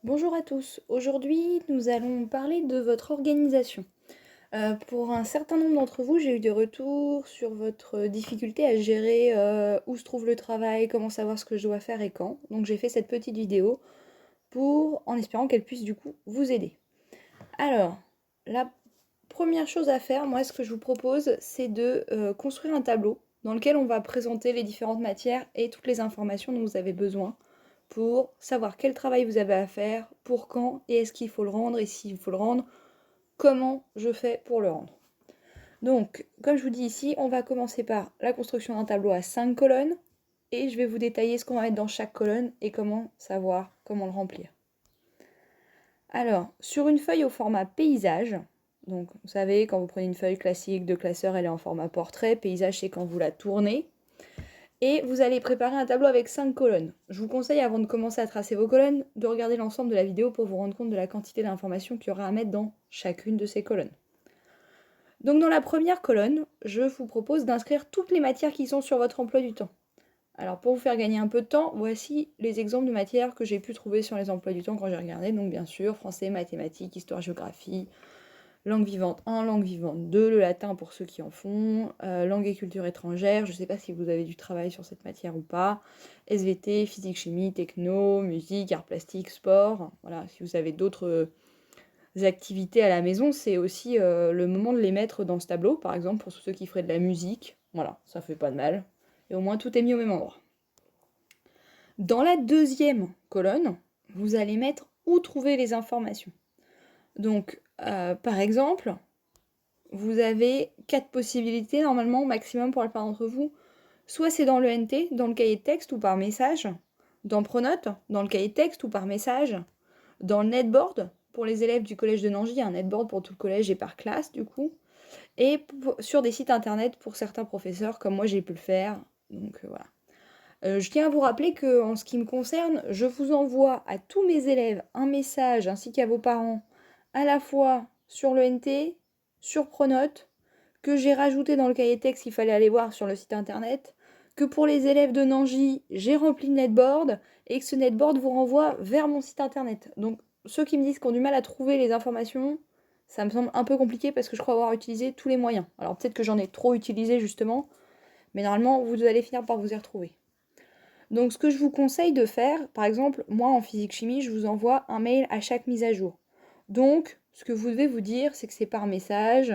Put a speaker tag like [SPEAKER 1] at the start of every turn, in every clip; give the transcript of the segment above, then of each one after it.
[SPEAKER 1] Bonjour à tous, aujourd'hui nous allons parler de votre organisation. Pour un certain nombre d'entre vous, j'ai eu des retours sur votre difficulté à gérer où se trouve le travail, comment savoir ce que je dois faire et quand. Donc j'ai fait cette petite vidéo en espérant qu'elle puisse du coup vous aider. Alors, la première chose à faire, moi ce que je vous propose, c'est de construire un tableau dans lequel on va présenter les différentes matières et toutes les informations dont vous avez besoin pour savoir quel travail vous avez à faire, pour quand, et est-ce qu'il faut le rendre, et s'il faut le rendre, comment je fais pour le rendre. Donc, comme je vous dis ici, on va commencer par la construction d'un tableau à 5 colonnes, et je vais vous détailler ce qu'on va mettre dans chaque colonne et comment savoir comment le remplir. Alors, sur une feuille au format paysage, donc vous savez, quand vous prenez une feuille classique de classeur, elle est en format portrait, paysage c'est quand vous la tournez, et vous allez préparer un tableau avec 5 colonnes. Je vous conseille, avant de commencer à tracer vos colonnes, de regarder l'ensemble de la vidéo pour vous rendre compte de la quantité d'informations qu'il y aura à mettre dans chacune de ces colonnes. Donc dans la première colonne, je vous propose d'inscrire toutes les matières qui sont sur votre emploi du temps. Alors pour vous faire gagner un peu de temps, voici les exemples de matières que j'ai pu trouver sur les emplois du temps quand j'ai regardé. Donc bien sûr, français, mathématiques, histoire, géographie, langue vivante 1, langue vivante 2, le latin pour ceux qui en font, langue et culture étrangère, je ne sais pas si vous avez du travail sur cette matière ou pas, SVT, physique, chimie, techno, musique, arts plastiques, sport, voilà, si vous avez d'autres activités à la maison, c'est aussi le moment de les mettre dans ce tableau, par exemple pour ceux qui feraient de la musique, voilà, ça fait pas de mal, et au moins tout est mis au même endroit. Dans la deuxième colonne, vous allez mettre où trouver les informations. Donc, par exemple, vous avez 4 possibilités normalement au maximum pour la plupart d'entre vous. Soit c'est dans le NT, dans le cahier de texte ou par message, dans Pronote, dans le cahier de texte ou par message, dans le netboard, pour les élèves du collège de Nangy, il y a un netboard pour tout le collège et par classe du coup, et sur des sites internet pour certains professeurs, comme moi j'ai pu le faire, donc voilà. Je tiens à vous rappeler que, en ce qui me concerne, je vous envoie à tous mes élèves un message ainsi qu'à vos parents, à la fois sur le NT, sur Pronote, que j'ai rajouté dans le cahier de texte qu'il fallait aller voir sur le site internet, que pour les élèves de Nangy, j'ai rempli le netboard, et que ce netboard vous renvoie vers mon site internet. Donc ceux qui me disent qu'ils ont du mal à trouver les informations, ça me semble un peu compliqué parce que je crois avoir utilisé tous les moyens. Alors peut-être que j'en ai trop utilisé justement, mais normalement vous allez finir par vous y retrouver. Donc ce que je vous conseille de faire, par exemple, moi en physique-chimie, je vous envoie un mail à chaque mise à jour. Donc ce que vous devez vous dire, c'est que c'est par message.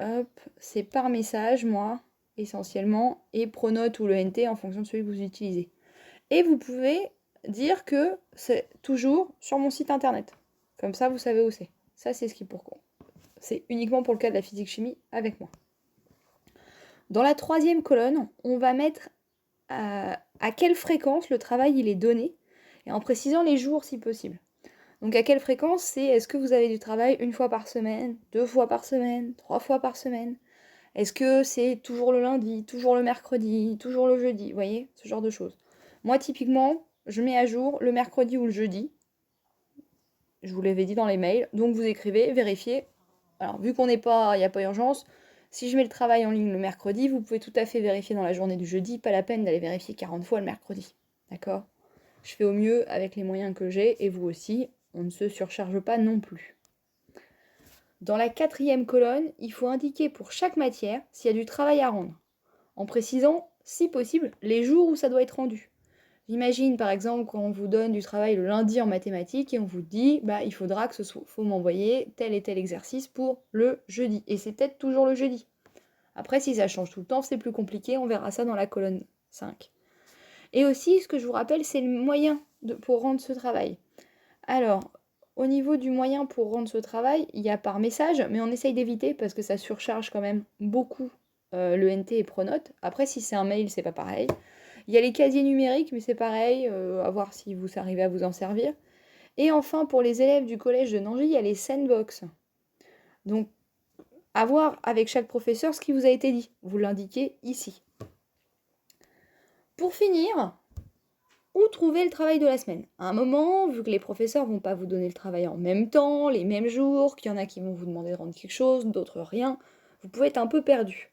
[SPEAKER 1] Hop, c'est par message, moi, essentiellement, et Pronote ou le NT en fonction de celui que vous utilisez. Et vous pouvez dire que c'est toujours sur mon site internet. Comme ça, vous savez où c'est. Ça, c'est ce qui est pour quoi. C'est uniquement pour le cas de la physique-chimie avec moi. Dans la troisième colonne, on va mettre à quelle fréquence le travail il est donné, et en précisant les jours si possible. Donc à quelle fréquence, c'est est-ce que vous avez du travail une fois par semaine, 2 fois par semaine, 3 fois par semaine? Est-ce que c'est toujours le lundi, toujours le mercredi, toujours le jeudi? Vous voyez, ce genre de choses. Moi, typiquement, je mets à jour le mercredi ou le jeudi. Je vous l'avais dit dans les mails. Donc vous écrivez, vérifiez. Alors, vu qu'on n'est pas, il n'y a pas urgence, si je mets le travail en ligne le mercredi, vous pouvez tout à fait vérifier dans la journée du jeudi. Pas la peine d'aller vérifier 40 fois le mercredi. D'accord? Je fais au mieux avec les moyens que j'ai, et vous aussi. On ne se surcharge pas non plus. Dans la quatrième colonne, il faut indiquer pour chaque matière s'il y a du travail à rendre, en précisant, si possible, les jours où ça doit être rendu. J'imagine par exemple quand on vous donne du travail le lundi en mathématiques et on vous dit il faudra que faut m'envoyer tel et tel exercice pour le jeudi. Et c'est peut-être toujours le jeudi. Après, si ça change tout le temps, c'est plus compliqué, on verra ça dans la colonne 5. Et aussi, ce que je vous rappelle, c'est le moyen pour rendre ce travail. Alors, au niveau du moyen pour rendre ce travail, il y a par message, mais on essaye d'éviter parce que ça surcharge quand même beaucoup le NT et Pronote. Après, si c'est un mail, c'est pas pareil. Il y a les casiers numériques, mais c'est pareil, à voir si vous arrivez à vous en servir. Et enfin, pour les élèves du collège de Nangy, il y a les sandbox. Donc, à voir avec chaque professeur ce qui vous a été dit. Vous l'indiquez ici. Pour finir, où trouver le travail de la semaine? À un moment, vu que les professeurs vont pas vous donner le travail en même temps, les mêmes jours, qu'il y en a qui vont vous demander de rendre quelque chose, d'autres rien, vous pouvez être un peu perdu.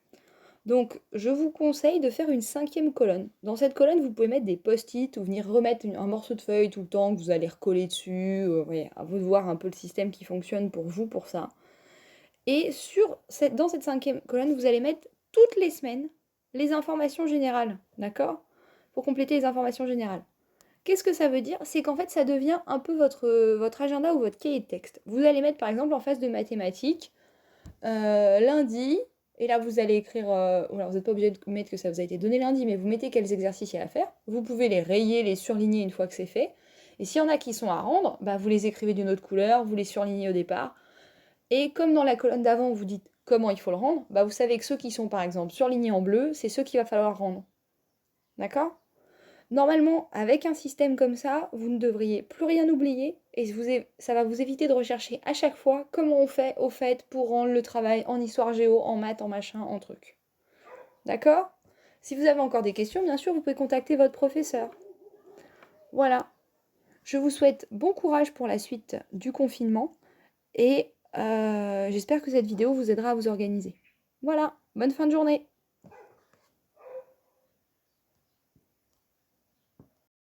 [SPEAKER 1] Donc, je vous conseille de faire une 5e colonne. Dans cette colonne, vous pouvez mettre des post-it ou venir remettre un morceau de feuille tout le temps que vous allez recoller dessus. Ouais, à vous de voir un peu le système qui fonctionne pour vous pour ça. Et dans cette 5e colonne, vous allez mettre toutes les semaines les informations générales, d'accord? Pour compléter les informations générales. Qu'est-ce que ça veut dire? C'est qu'en fait, ça devient un peu votre agenda ou votre cahier de texte. Vous allez mettre par exemple en phase de mathématiques, lundi, et là vous allez écrire, alors vous n'êtes pas obligé de mettre que ça vous a été donné lundi, mais vous mettez quels exercices il y a à faire. Vous pouvez les rayer, les surligner une fois que c'est fait. Et s'il y en a qui sont à rendre, bah, vous les écrivez d'une autre couleur, vous les surlignez au départ. Et comme dans la colonne d'avant, vous dites comment il faut le rendre, bah, vous savez que ceux qui sont par exemple surlignés en bleu, c'est ceux qu'il va falloir rendre. D'accord? Normalement, avec un système comme ça, vous ne devriez plus rien oublier et ça va vous éviter de rechercher à chaque fois comment on fait au fait pour rendre le travail en histoire géo, en maths, en machin, en truc. D'accord? Si vous avez encore des questions, bien sûr, vous pouvez contacter votre professeur. Voilà. Je vous souhaite bon courage pour la suite du confinement et j'espère que cette vidéo vous aidera à vous organiser. Voilà, bonne fin de journée!